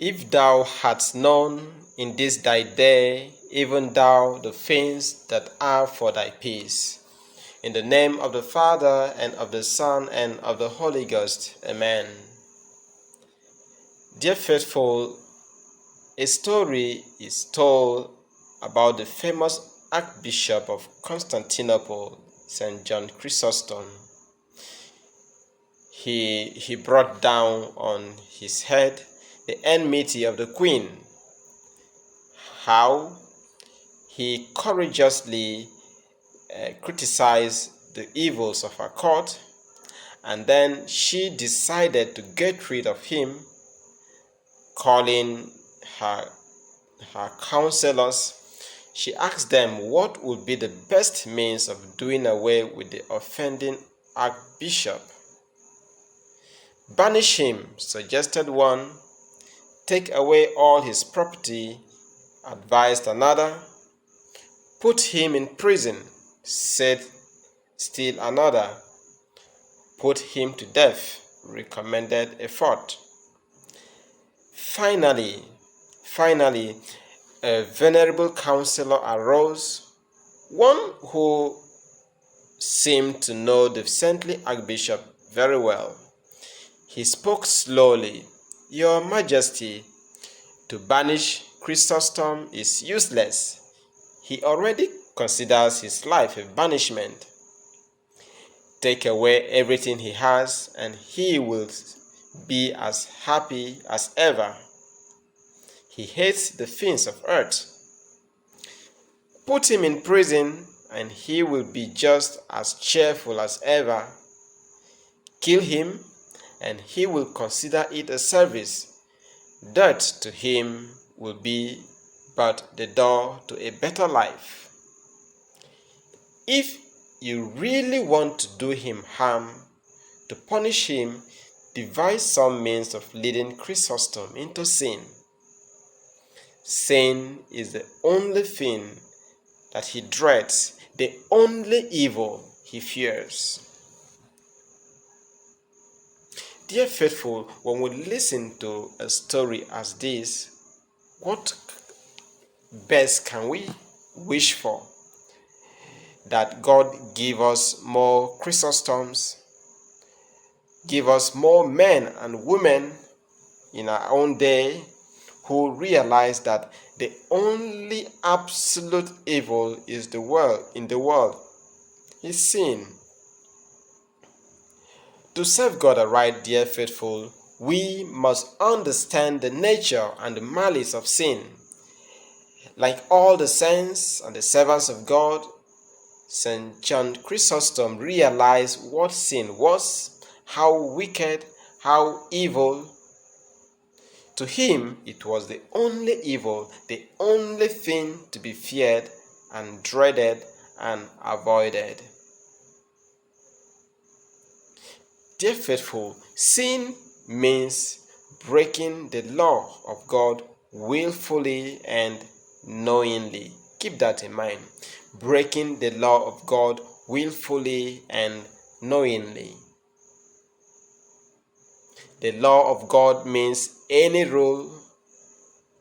If thou hadst known in this thy day, even thou, the things that are for thy peace. In the name of the Father, and of the Son, and of the Holy Ghost. Amen. Dear faithful, a story is told about the famous Archbishop of Constantinople, St. John Chrysostom. He brought down on his head the enmity of the queen. How he courageously criticized the evils of her court, and then she decided to get rid of him, calling her counselors. She asked them what would be the best means of doing away with the offending archbishop. Banish him, suggested one. Take away all his property, advised another. Put him in prison, said still another. Put him to death, recommended a fourth. Finally, a venerable counselor arose, one who seemed to know the saintly archbishop very well. He spoke slowly. Your Majesty, to banish Chrysostom is useless. He already considers his life a banishment. Take away everything he has, and he will be as happy as ever. He hates the things of earth. Put him in prison, and he will be just as cheerful as ever. Kill him, and he will consider it a service. Death to him will be but the door to a better life. If you really want to do him harm, to punish him, devise some means of leading Chrysostom into sin. Sin is the only thing that he dreads, the only evil he fears. Dear faithful, when we listen to a story as this, what best can we wish for? That God give us more Chrysostoms, give us more men and women in our own day who realize that the only absolute evil in the world is sin. To serve God aright, dear faithful, we must understand the nature and the malice of sin. Like all the saints and the servants of God, St. John Chrysostom realized what sin was, how wicked, how evil. To him, it was the only evil, the only thing to be feared and dreaded and avoided. Dear faithful, sin means breaking the law of God willfully and knowingly. Keep that in mind. Breaking the law of God willfully and knowingly. The law of God means any rule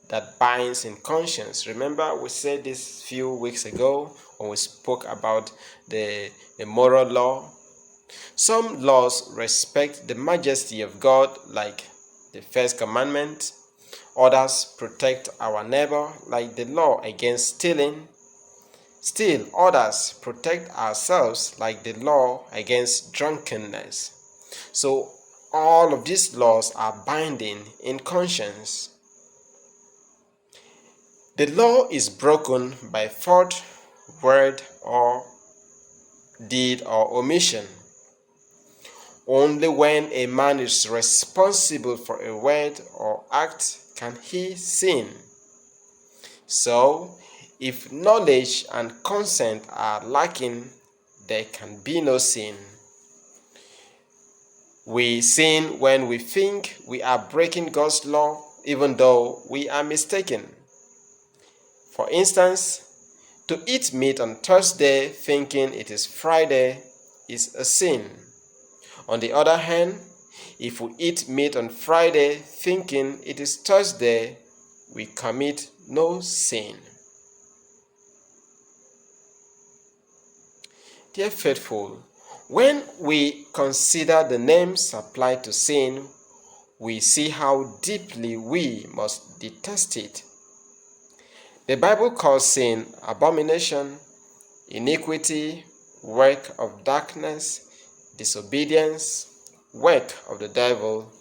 that binds in conscience. Remember, we said this few weeks ago when we spoke about the moral law. Some laws respect the majesty of God, like the first commandment. Others protect our neighbor, like the law against stealing. Still, others protect ourselves, like the law against drunkenness. So, all of these laws are binding in conscience. The law is broken by thought, word, or deed or omission. Only when a man is responsible for a word or act can he sin. So, if knowledge and consent are lacking, there can be no sin. We sin when we think we are breaking God's law, even though we are mistaken. For instance, to eat meat on Thursday thinking it is Friday is a sin. On the other hand, If we eat meat on Friday thinking it is Thursday, we commit no sin. Dear faithful, when we consider the names applied to sin, we see how deeply we must detest it. The Bible calls sin abomination, iniquity, work of darkness, disobedience, work of the devil,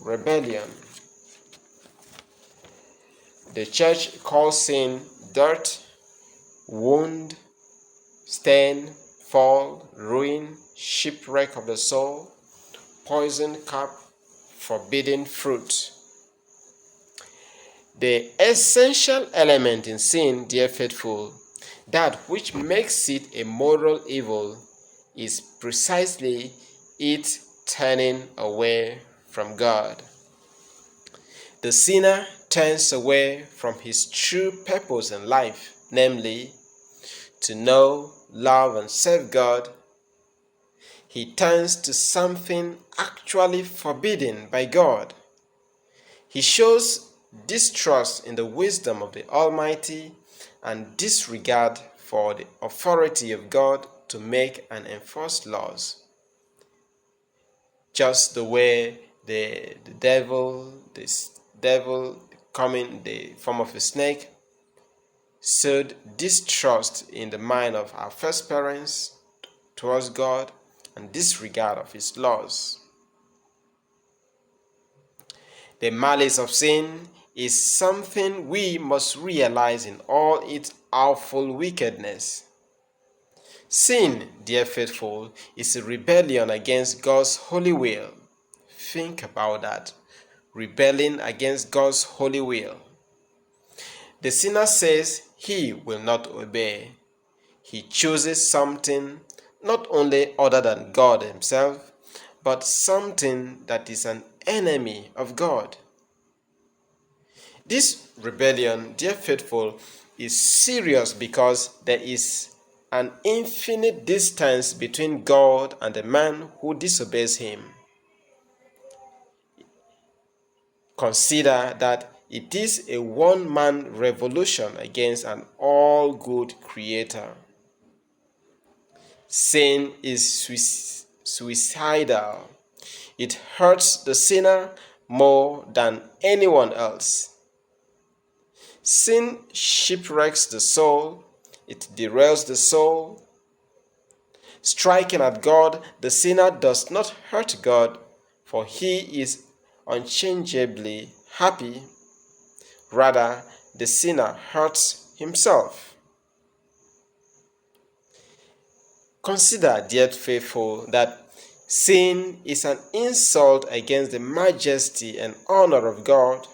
rebellion. The church calls sin dirt, wound, stain, fall, ruin, shipwreck of the soul, poison cup, forbidden fruit. The essential element in sin, dear faithful, that which makes it a moral evil, is precisely its turning away from God. The sinner turns away from his true purpose in life, namely, to know, love, and serve God. He turns to something actually forbidden by God. He shows distrust in the wisdom of the Almighty and disregard for the authority of God to make and enforce laws. Just the way the devil coming in the form of a snake, sowed distrust in the mind of our first parents towards God and disregard of his laws. The malice of sin is something we must realize in all its awful wickedness. Sin, dear faithful, is a rebellion against God's holy will. Think about that. Rebelling against God's holy will. The sinner says he will not obey. He chooses something not only other than God himself, but something that is an enemy of God. This rebellion, dear faithful, is serious because there is an infinite distance between God and the man who disobeys him. Consider that it is a one-man revolution against an all-good creator. Sin is suicidal. It hurts the sinner more than anyone else. Sin shipwrecks the soul. It derails the soul. Striking at God, the sinner does not hurt God, for he is unchangeably happy. Rather, the sinner hurts himself. Consider, dear faithful, that sin is an insult against the majesty and honor of God.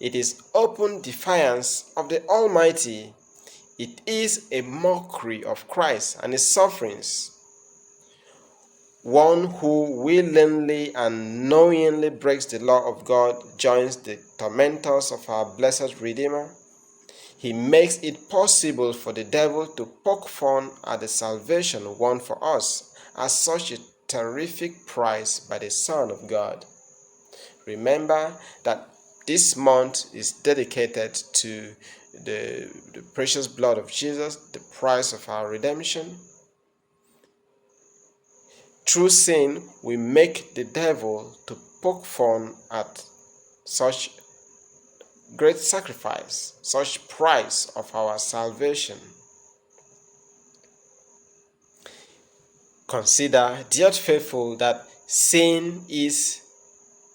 It is open defiance of the Almighty. It is a mockery of Christ and his sufferings. One who willingly and knowingly breaks the law of God joins the tormentors of our blessed Redeemer. He makes it possible for the devil to poke fun at the salvation won for us at such a terrific price by the Son of God. Remember that this month is dedicated to the precious blood of Jesus, the price of our redemption. Through sin, we make the devil to poke fun at such great sacrifice, such price of our salvation. Consider, dear faithful, that sin is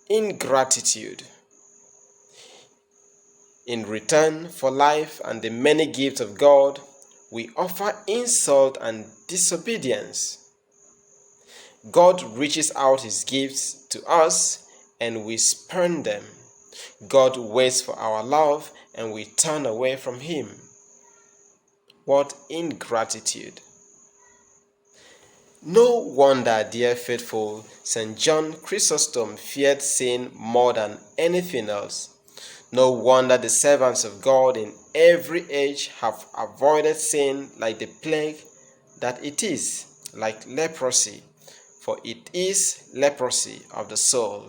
ingratitude. In return for life and the many gifts of God, we offer insult and disobedience. God reaches out his gifts to us and we spurn them. God waits for our love and we turn away from him. What ingratitude! No wonder, dear faithful, St. John Chrysostom feared sin more than anything else. No wonder the servants of God in every age have avoided sin like the plague that it is, like leprosy. for it is leprosy of the soul.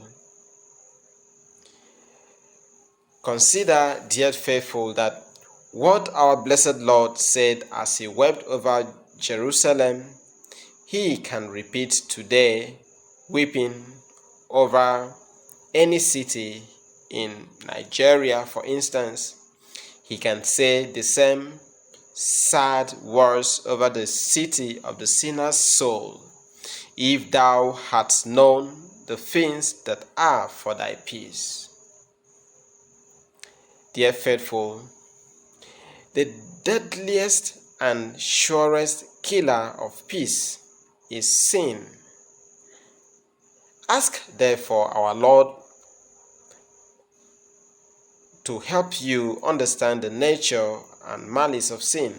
Consider, dear faithful, that what our blessed Lord said as he wept over Jerusalem, he can repeat today, weeping over any city in Nigeria, for instance. He can say the same sad words over the city of the sinner's soul. If thou hadst known the things that are for thy peace. Dear faithful, the deadliest and surest killer of peace is sin. Ask therefore our Lord to help you understand the nature and malice of sin.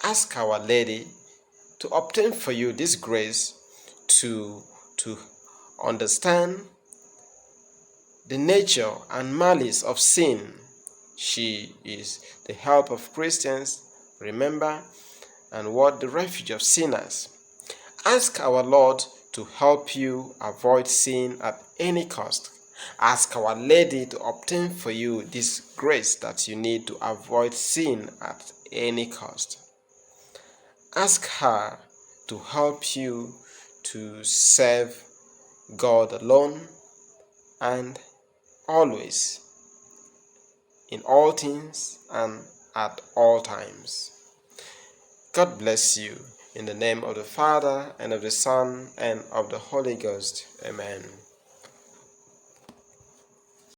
Ask Our Lady to obtain for you this grace to understand the nature and malice of sin. She is the help of Christians, remember, and what the refuge of sinners. Ask our Lord to help you avoid sin at any cost. Ask Our Lady to obtain for you this grace that you need to avoid sin at any cost. Ask her to help you to serve God alone and always, in all things and at all times. God bless you. In the name of the Father, and of the Son, and of the Holy Ghost. Amen.